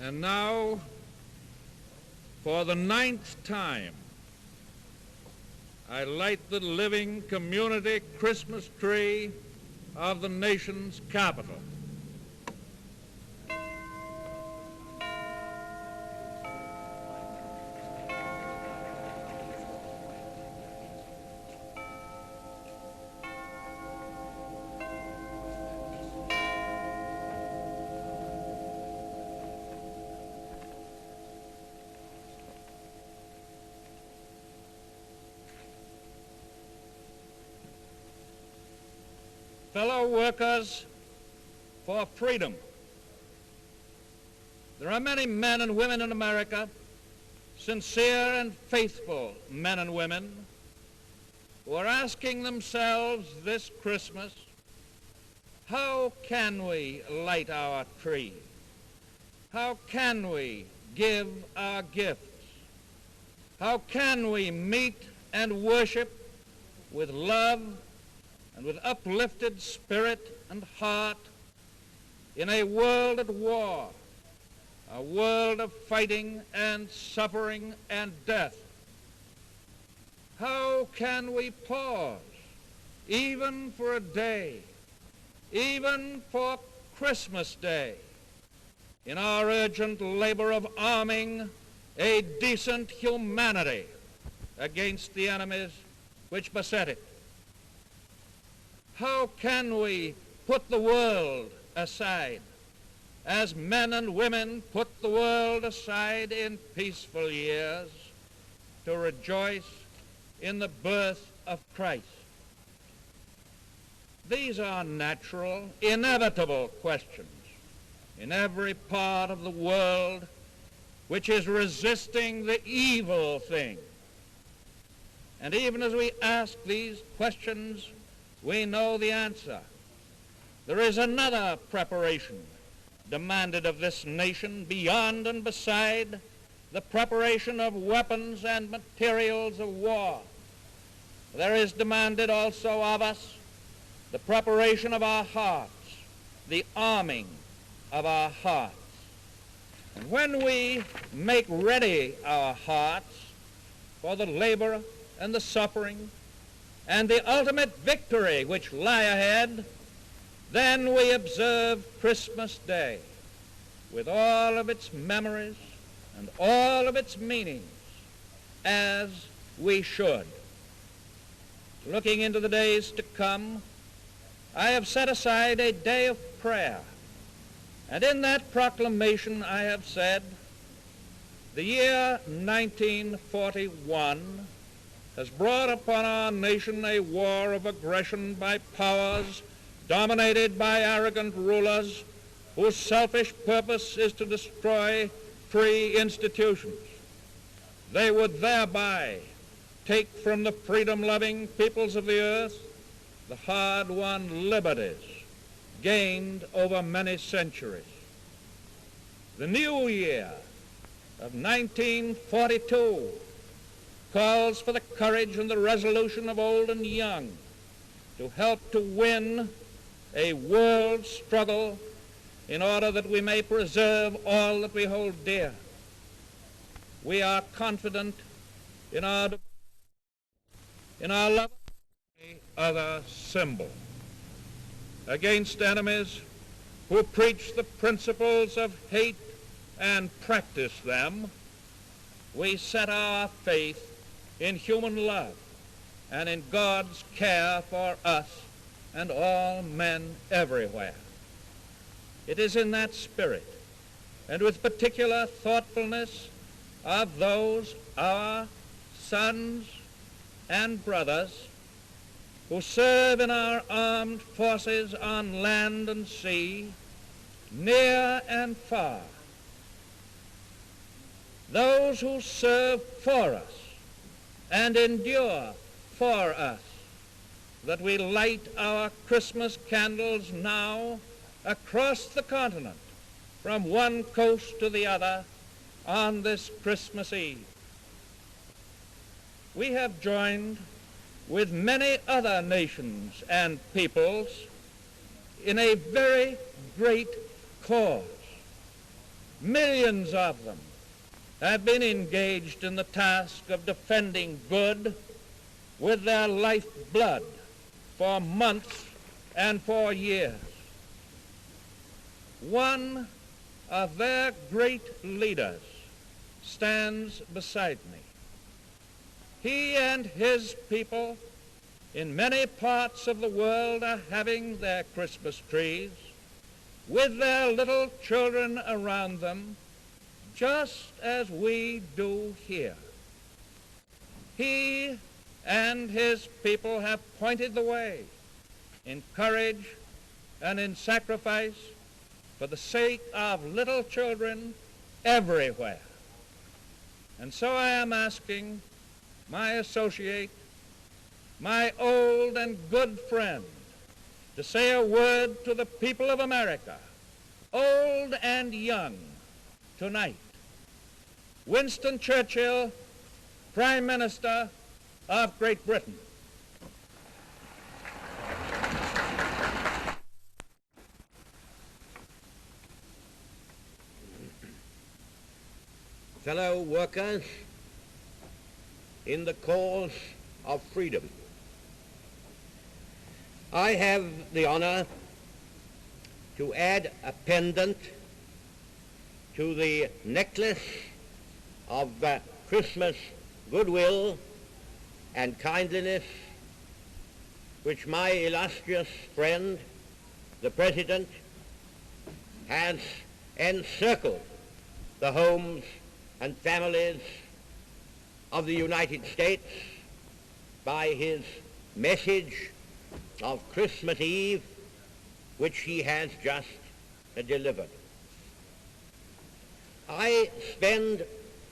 And now, for the 9th time, I light the living community Christmas tree of the nation's capital. Fellow workers for freedom, there are many men and women in America, sincere and faithful men and women, who are asking themselves this Christmas, how can we light our tree? How can we give our gifts? How can we meet and worship with love and with uplifted spirit and heart in a world at war, a world of fighting and suffering and death? How can we pause, even for a day, even for Christmas Day, in our urgent labor of arming a decent humanity against the enemies which beset it? How can we put the world aside, as men and women put the world aside in peaceful years, to rejoice in the birth of Christ? These are natural, inevitable questions in every part of the world which is resisting the evil thing. And even as we ask these questions, we know the answer. There is another preparation demanded of this nation beyond and beside the preparation of weapons and materials of war. There is demanded also of us the preparation of our hearts, the arming of our hearts. And when we make ready our hearts for the labor and the suffering and the ultimate victory which lie ahead, then we observe Christmas Day with all of its memories and all of its meanings, as we should. Looking into the days to come, I have set aside a day of prayer, and in that proclamation I have said, the year 1941 has brought upon our nation a war of aggression by powers dominated by arrogant rulers whose selfish purpose is to destroy free institutions. They would thereby take from the freedom-loving peoples of the earth the hard-won liberties gained over many centuries. The new year of 1942 calls for the courage and the resolution of old and young to help to win a world struggle in order that we may preserve all that we hold dear. We are confident in our love of any other symbol against enemies who preach the principles of hate and practice them. We set our faith in human love and in God's care for us and all men everywhere. It is in that spirit, and with particular thoughtfulness of those our sons and brothers who serve in our armed forces on land and sea, near and far, those who serve for us and endure for us, that we light our Christmas candles now across the continent, from one coast to the other, on this Christmas Eve. We have joined with many other nations and peoples in a very great cause. Millions of them have been engaged in the task of defending good with their lifeblood for months and for years. One of their great leaders stands beside me. He and his people in many parts of the world are having their Christmas trees with their little children around them, just as we do here. He and his people have pointed the way in courage and in sacrifice for the sake of little children everywhere. And so I am asking my associate, my old and good friend, to say a word to the people of America, old and young, tonight. Winston Churchill, Prime Minister of Great Britain. Fellow workers in the cause of freedom, I have the honor to add a pendant to the necklace of Christmas goodwill and kindliness which my illustrious friend, the President, has encircled the homes and families of the United States by his message of Christmas Eve, which he has just delivered. I spend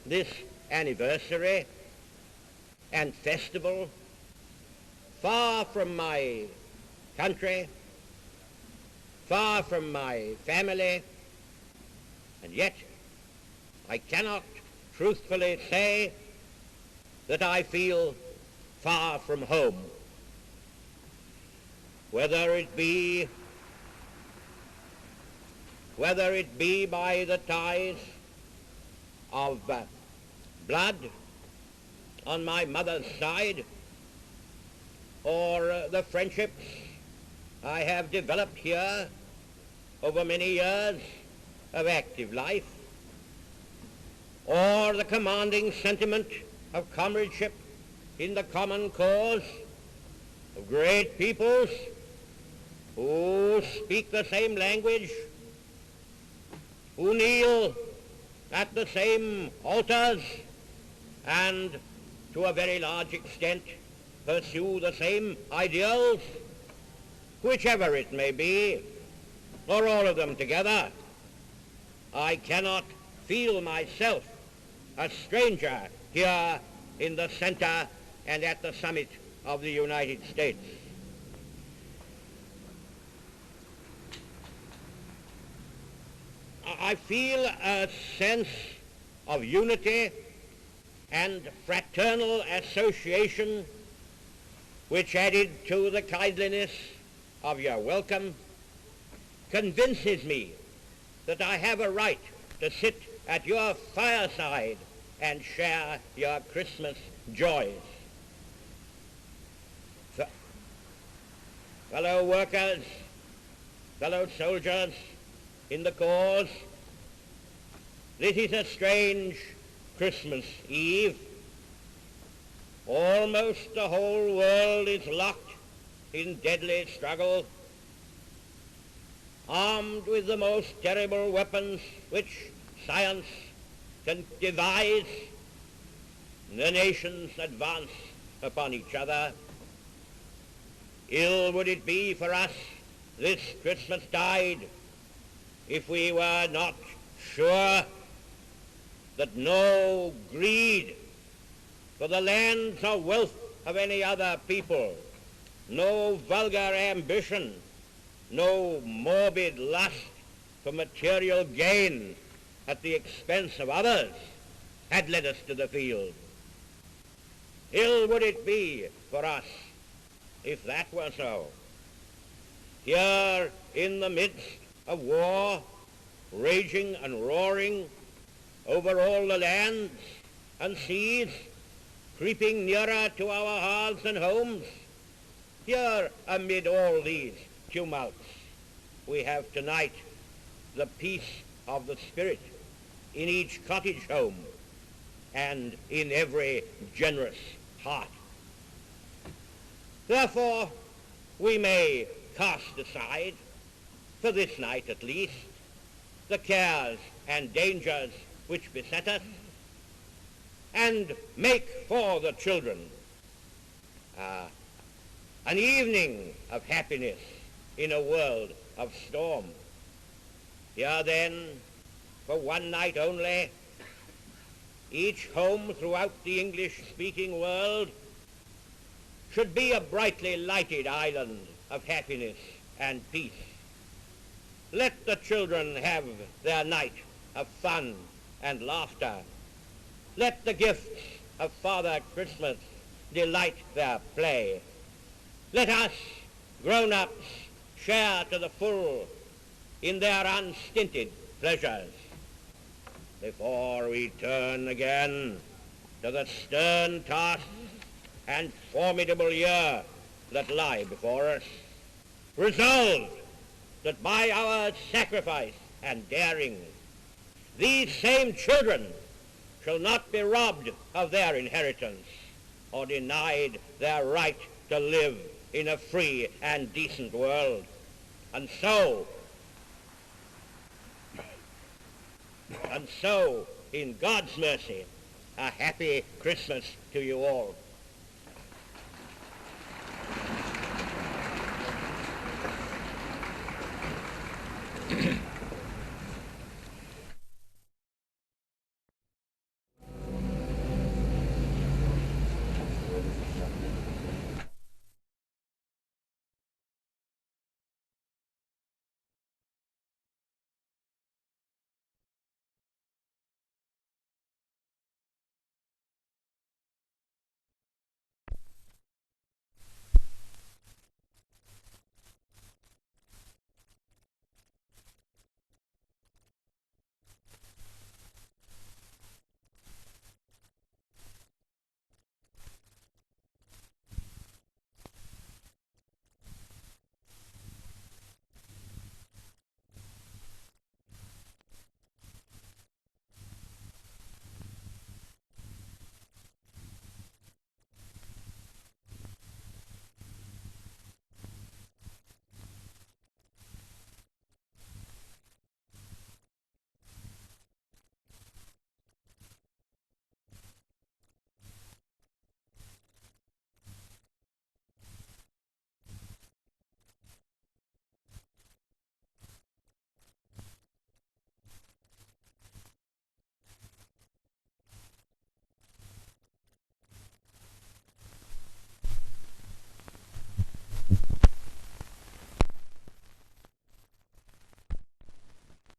this anniversary and festival far from my country, far from my family, and yet I cannot truthfully say that I feel far from home, whether it be by the ties of blood on my mother's side, or the friendships I have developed here over many years of active life, or the commanding sentiment of comradeship in the common cause of great peoples who speak the same language, who kneel at the same altars, and to a very large extent pursue the same ideals, whichever it may be, or all of them together. I cannot feel myself a stranger here in the center and at the summit of the United States. I feel a sense of unity and fraternal association which, added to the kindliness of your welcome, convinces me that I have a right to sit at your fireside and share your Christmas joys. Fellow workers, fellow soldiers in the cause, this is a strange Christmas Eve. Almost the whole world is locked in deadly struggle, armed with the most terrible weapons which science can devise. The nations advance upon each other. Ill would it be for us this Christmas tide if we were not sure that no greed for the lands or wealth of any other people, no vulgar ambition, no morbid lust for material gain at the expense of others had led us to the field. Ill would it be for us if that were so. Here in the midst of war, raging and roaring over all the lands and seas, creeping nearer to our hearths and homes, here amid all these tumults, we have tonight the peace of the Spirit in each cottage home and in every generous heart. Therefore, we may cast aside, for this night at least, the cares and dangers which beset us, and make for the children an evening of happiness in a world of storm. Here then, for one night only, each home throughout the English-speaking world should be a brightly lighted island of happiness and peace. Let the children have their night of fun and laughter. Let the gifts of Father Christmas delight their play. Let us, grown-ups, share to the full in their unstinted pleasures. Before we turn again to the stern tasks and formidable year that lie before us, resolved that by our sacrifice and daring, these same children shall not be robbed of their inheritance or denied their right to live in a free and decent world. And so, in God's mercy, a happy Christmas to you all.